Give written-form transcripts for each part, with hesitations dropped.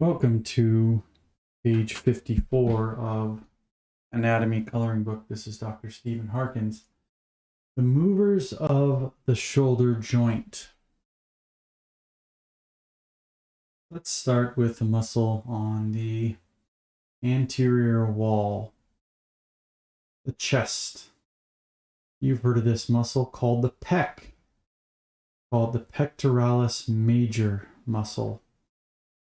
Welcome to page 54 of Anatomy Coloring Book. This is Dr. Stephen Harkins. The movers of the shoulder joint. Let's start with the muscle on the anterior wall, the chest. You've heard of this muscle called the pec, called the pectoralis major muscle.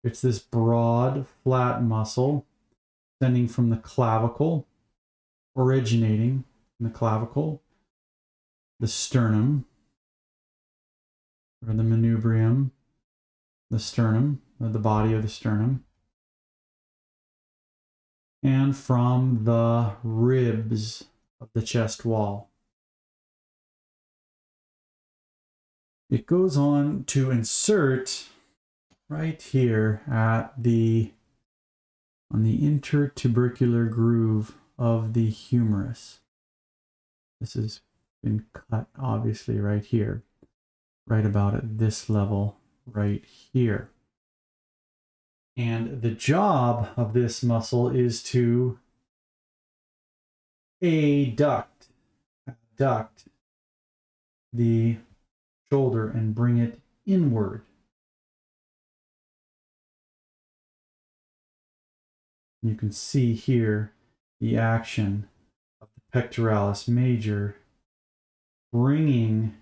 It's this broad, flat muscle extending from the clavicle, originating in the clavicle, the sternum, or the manubrium, the sternum, or the body of the sternum, and from the ribs of the chest wall. It goes on to insert right here on the intertubercular groove of the humerus. This has been cut obviously right here, right about at this level right here. And the job of this muscle is to adduct the shoulder and bring it inward. You can see here the action of the pectoralis major bringing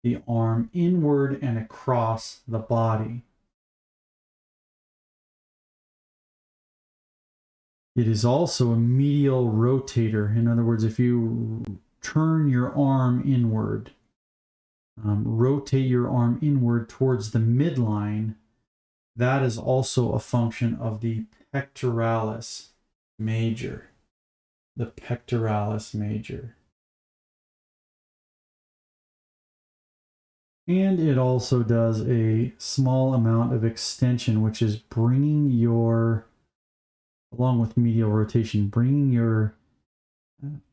the arm inward and across the body. It is also a medial rotator. In other words, if you turn your arm inward, rotate your arm inward towards the midline, that is also a function of the pectoralis major. The pectoralis major. And it also does a small amount of extension, which is bringing your, along with medial rotation, bringing your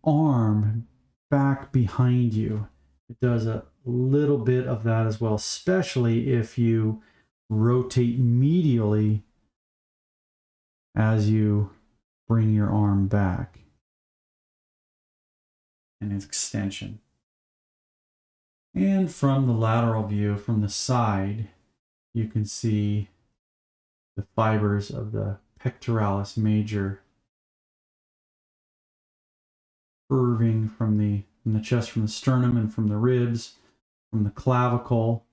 arm back behind you. It does a little bit of that as well, especially if you rotate medially as you bring your arm back in extension. And from the lateral view, from the side, you can see the fibers of the pectoralis major curving from the chest, from the sternum and from the ribs, from the clavicle,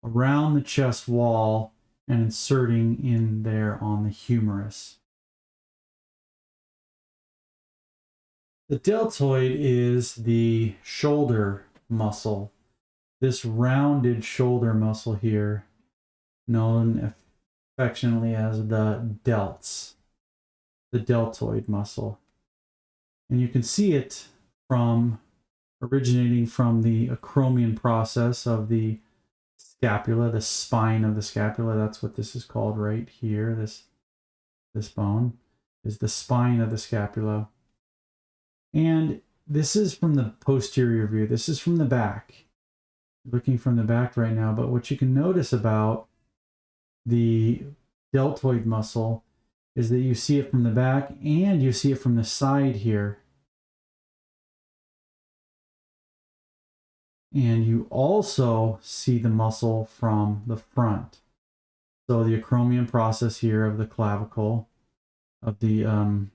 around the chest wall, and inserting in there on the humerus. The deltoid is the shoulder muscle. This rounded shoulder muscle here, known affectionately as the delts, the deltoid muscle. And you can see it from originating from the acromion process of the scapula, the spine of the scapula. That's what this is called right here. This bone is the spine of the scapula. And this is from the posterior view. This is from the back. Looking from the back right now, but what you can notice about the deltoid muscle is that you see it from the back and you see it from the side here. And you also see the muscle from the front. So the acromion process here of the clavicle, of the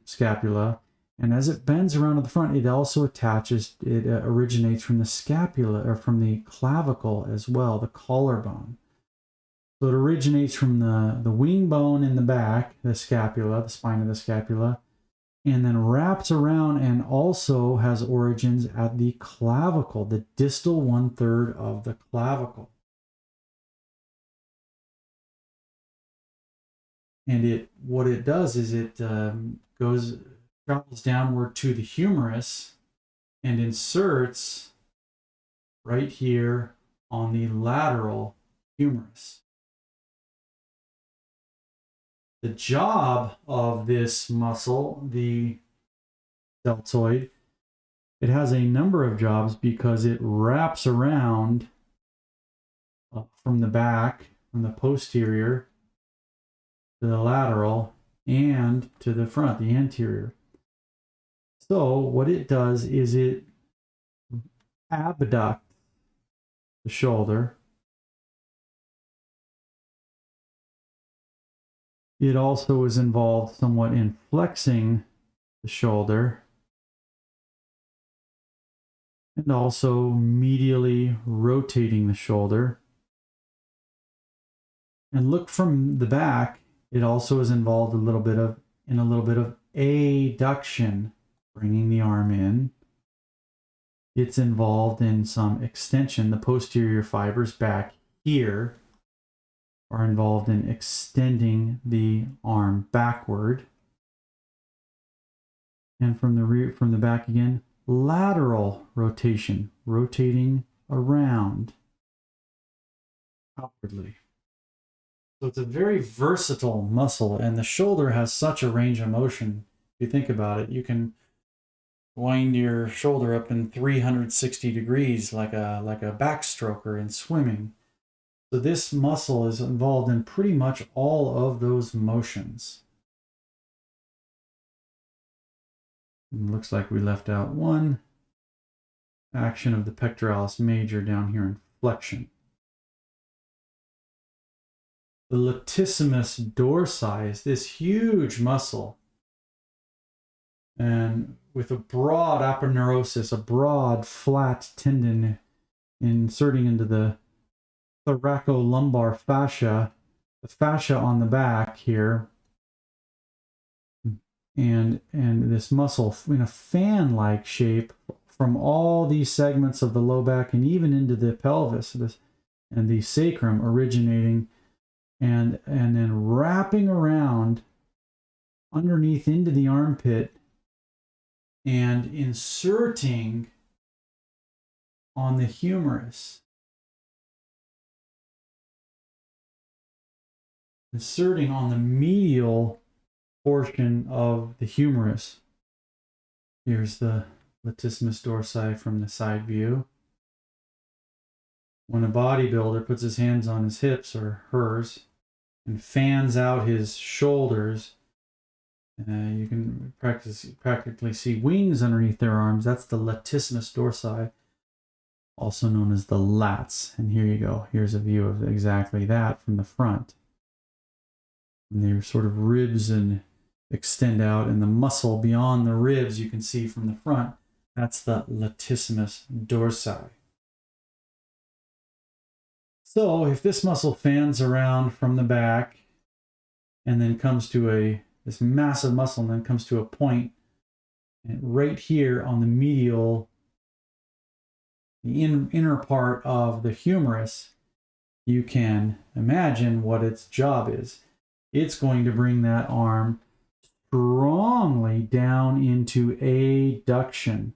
scapula, and as it bends around to the front, it also attaches, it originates from the scapula, or from the clavicle as well, the collarbone. So it originates from the wing bone in the back, the scapula, the spine of the scapula, and then wraps around and also has origins at the clavicle, the distal 1/3 of the clavicle. And what it does is it travels downward to the humerus and inserts right here on the lateral humerus. The job of this muscle, the deltoid, it has a number of jobs because it wraps around from the back from the posterior to the lateral and to the front, the anterior. So what it does is it abducts the shoulder. It also is involved somewhat in flexing the shoulder and also medially rotating the shoulder. And look from the back, it also is involved in a little bit of adduction, bringing the arm in. It's involved in some extension. The posterior fibers back here are involved in extending the arm backward. And from the back again, lateral rotation, rotating around outwardly. So it's a very versatile muscle, and the shoulder has such a range of motion. If you think about it, you can wind your shoulder up in 360 degrees like a backstroker in swimming. So this muscle is involved in pretty much all of those motions. And it looks like we left out one action of the pectoralis major down here in flexion. The latissimus dorsi is this huge muscle, and with a broad aponeurosis, a broad flat tendon inserting into the thoracolumbar fascia, the fascia on the back here, and this muscle in a fan-like shape from all these segments of the low back and even into the pelvis and the sacrum originating and then wrapping around underneath into the armpit and inserting on the humerus. Inserting on the medial portion of the humerus. Here's the latissimus dorsi from the side view. When a bodybuilder puts his hands on his hips or hers and fans out his shoulders, you can practically see wings underneath their arms. That's the latissimus dorsi, also known as the lats. And here you go. Here's a view of exactly that from the front. And their sort of ribs and extend out, and the muscle beyond the ribs you can see from the front. That's the latissimus dorsi. So if this muscle fans around from the back and then comes to this massive muscle and then comes to a point right here on the medial, the inner part of the humerus, you can imagine what its job is. It's going to bring that arm strongly down into adduction,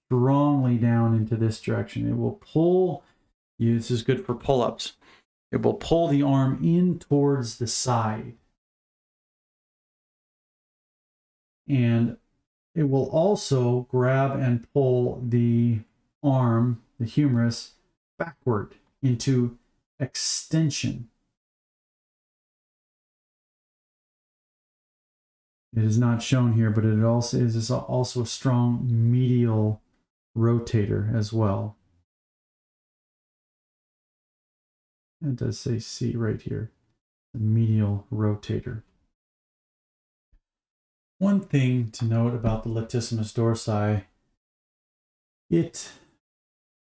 strongly down into this direction. It will pull you. This is good for pull-ups. It will pull the arm in towards the side. And it will also grab and pull the arm, the humerus, backward into extension. It is not shown here, but it also is also a strong medial rotator as well. It does say C right here, the medial rotator. One thing to note about the latissimus dorsi, it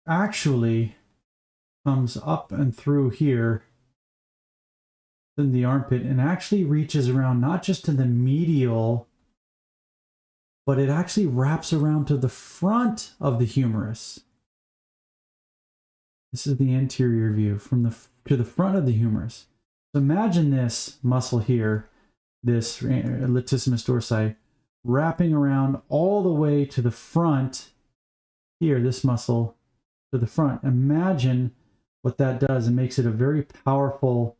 actually comes up and through here in the armpit and actually reaches around not just to the medial, but it actually wraps around to the front of the humerus. This is the anterior view to the front of the humerus. So imagine this muscle here, this latissimus dorsi, wrapping around all the way to the front here, this muscle to the front. Imagine what that does. It makes it a very powerful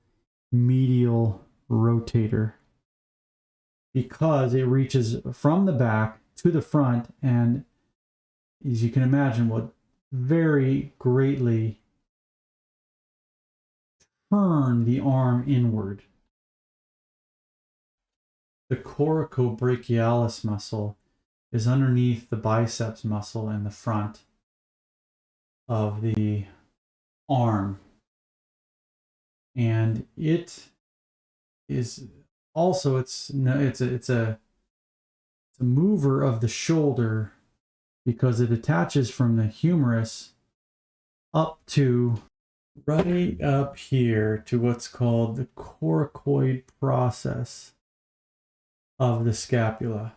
medial rotator because it reaches from the back to the front, and as you can imagine, what very greatly turn the arm inward. The coracobrachialis muscle is underneath the biceps muscle in the front of the arm. And it is also, it's a mover of the shoulder because it attaches from the humerus up to right up here to what's called the coracoid process of the scapula.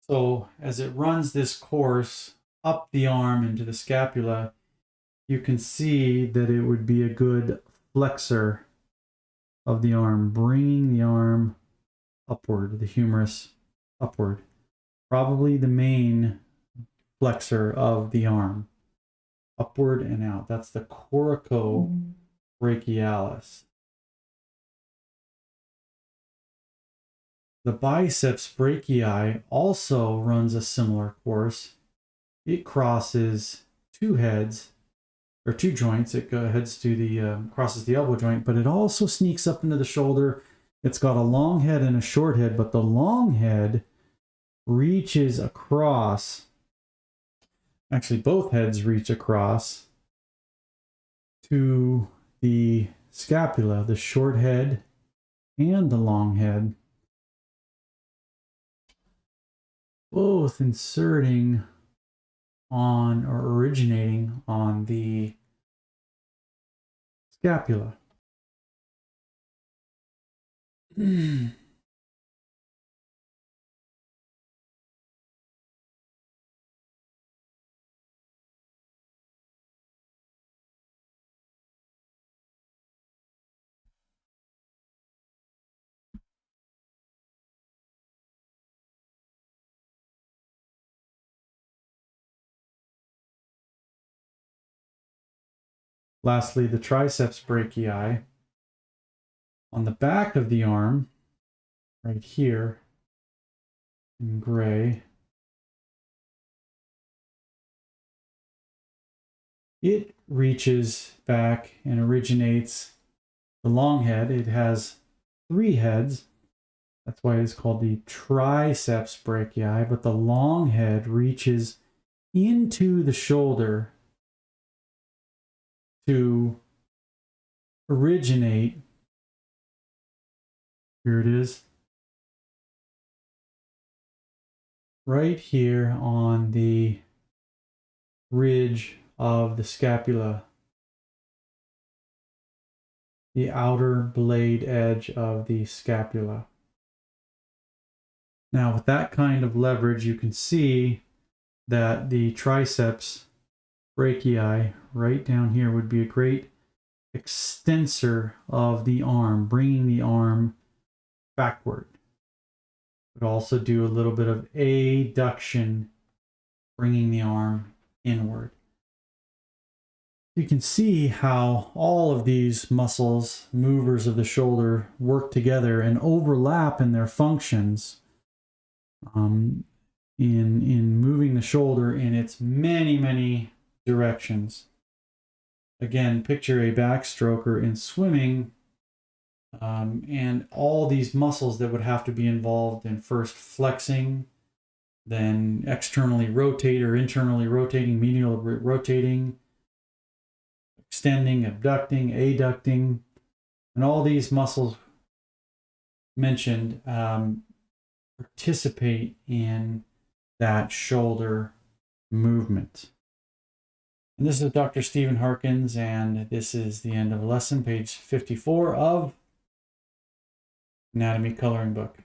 So as it runs this course up the arm into the scapula, you can see that it would be a good flexor of the arm, bringing the arm upward, the humerus upward. Probably the main flexor of the arm, upward and out. That's the coracobrachialis. The biceps brachii also runs a similar course. It crosses two heads, or two joints. It heads to the crosses the elbow joint, but it also sneaks up into the shoulder. It's got a long head and a short head, but the long head reaches across. Actually, both heads reach across to the scapula, the short head and the long head, both inserting on or originating on the scapula. Lastly, the triceps brachii on the back of the arm, right here in gray. It reaches back and originates the long head. It has three heads. That's why it's called the triceps brachii, but the long head reaches into the shoulder to originate. Here it is. Right here on the ridge of the scapula, the outer blade edge of the scapula. Now, with that kind of leverage, you can see that the triceps brachii right down here would be a great extensor of the arm, bringing the arm backward. Would also do a little bit of adduction, bringing the arm inward. You can see how all of these muscles, movers of the shoulder, work together and overlap in their functions in moving the shoulder in its many directions. Again, picture a backstroker in swimming, and all these muscles that would have to be involved in first flexing, then externally rotate or internally rotating, medial rotating, extending, abducting, adducting, and all these muscles mentioned participate in that shoulder movement. And this is Dr. Stephen Harkins, and this is the end of lesson, page 54 of Anatomy Coloring Book.